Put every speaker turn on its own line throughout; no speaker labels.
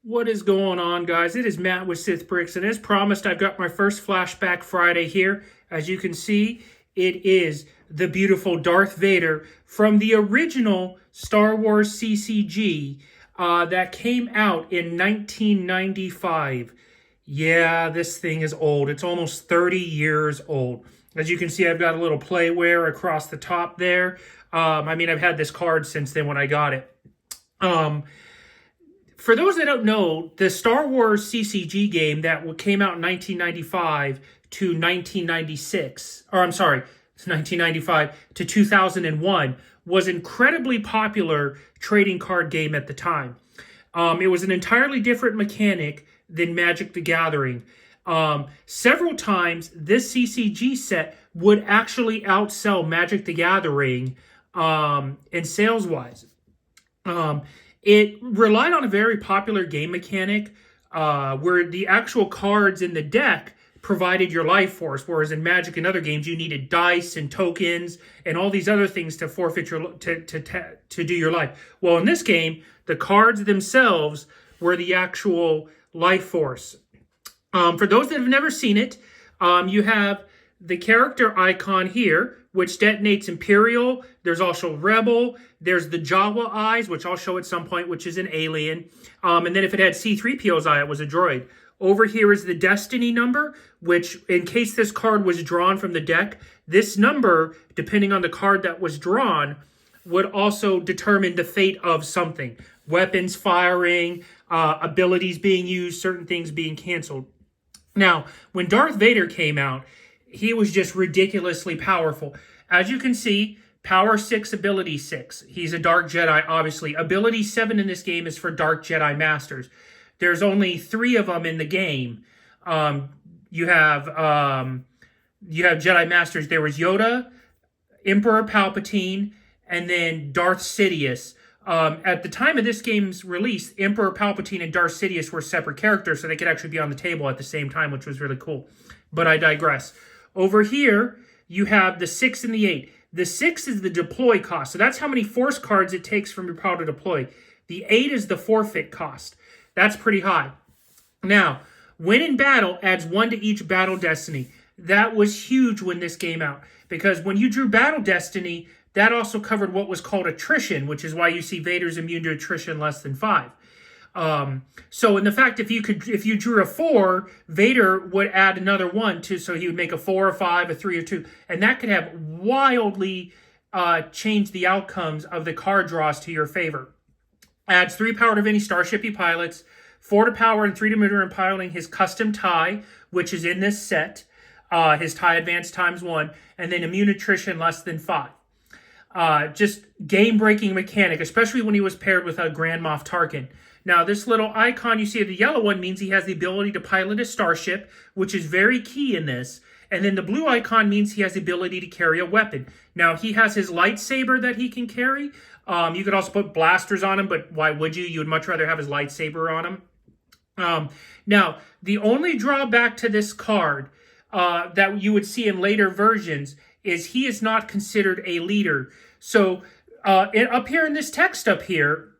What is going on, guys? It is Matt with Sith Bricks, and as promised, I've got my first Flashback Friday here. As you can see, it is the beautiful Darth Vader from the original Star Wars CCG that came out in 1995. Yeah, this thing is old. It's almost 30 years old. As you can see, I've got a little playware across the top there. I've had this card since then when I got it. For those that don't know, the Star Wars CCG game that came out in 1995 to 1996, or I'm sorry, it's 1995 to 2001, was incredibly popular trading card game at the time. It was an entirely different mechanic than Magic the Gathering. Several times, this CCG set would actually outsell Magic the Gathering in sales-wise. It relied on a very popular game mechanic where the actual cards in the deck provided your life force, whereas in Magic and other games you needed dice and tokens and all these other things to forfeit your to do your life. Well, in this game, the cards themselves were the actual life force. For those that have never seen it, you have the character icon here, which detonates Imperial. There's also Rebel. There's the Jawa eyes, which I'll show at some point, which is an alien. And then if it had C-3PO's eye, it was a droid. Over here is the Destiny number, which in case this card was drawn from the deck, this number, depending on the card that was drawn, would also determine the fate of something. Weapons firing, abilities being used, certain things being canceled. Now, when Darth Vader came out, he was just ridiculously powerful. As you can see, Power 6, Ability 6. He's a Dark Jedi, obviously. Ability 7 in this game is for Dark Jedi Masters. There's only 3 of them in the game. You have Jedi Masters. There was Yoda, Emperor Palpatine, and then Darth Sidious. At the time of this game's release, Emperor Palpatine and Darth Sidious were separate characters, so they could actually be on the table at the same time, which was really cool. But I digress. Over here, you have the 6 and the 8. The 6 is the deploy cost. So that's how many force cards it takes from your pile to deploy. The 8 is the forfeit cost. That's pretty high. Now, when in battle, adds 1 to each battle destiny. That was huge when this came out. Because when you drew battle destiny, that also covered what was called attrition, which is why you see Vader's immune to attrition less than 5. So in the fact, if you drew a 4, Vader would add another 1 to, so he would make a 4 or 5, a 3 or 2, and that could have wildly changed the outcomes of the card draws to your favor. Adds 3 power to any starship he pilots, 4 to power and 3 to maneuver in piloting his custom TIE, which is in this set, his TIE Advanced ×1, and then immune attrition less than 5. Just game-breaking mechanic, especially when he was paired with a Grand Moff Tarkin. Now, this little icon you see, the yellow one, means he has the ability to pilot a starship, which is very key in this. And then the blue icon means he has the ability to carry a weapon. Now, he has his lightsaber that he can carry. You could also put blasters on him, but why would you? You would much rather have his lightsaber on him. Now, the only drawback to this card that you would see in later versions is he is not considered a leader. So up here in this text up here,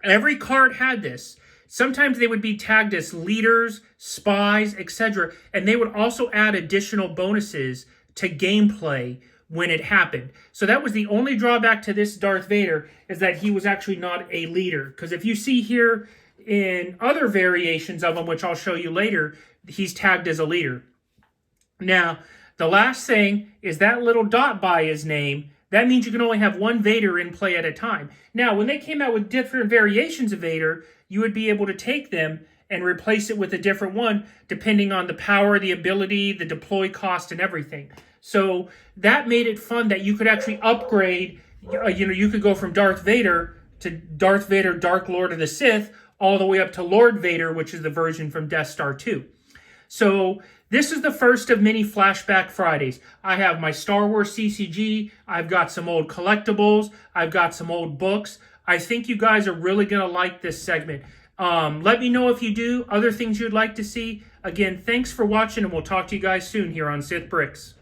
every card had this. Sometimes they would be tagged as leaders, spies, etc. And they would also add additional bonuses to gameplay when it happened. So that was the only drawback to this Darth Vader, is that he was actually not a leader. Because if you see here in other variations of him, which I'll show you later, he's tagged as a leader. Now, the last thing is that little dot by his name. That means you can only have 1 Vader in play at a time. Now, when they came out with different variations of Vader, you would be able to take them and replace it with a different one, depending on the power, the ability, the deploy cost, and everything. So that made it fun that you could actually upgrade. You could go from Darth Vader to Darth Vader, Dark Lord of the Sith, all the way up to Lord Vader, which is the version from Death Star 2. So this is the first of many Flashback Fridays. I have my Star Wars CCG. I've got some old collectibles. I've got some old books. I think you guys are really going to like this segment. Let me know if you do. Other things you'd like to see. Again, thanks for watching, and we'll talk to you guys soon here on Sith Bricks.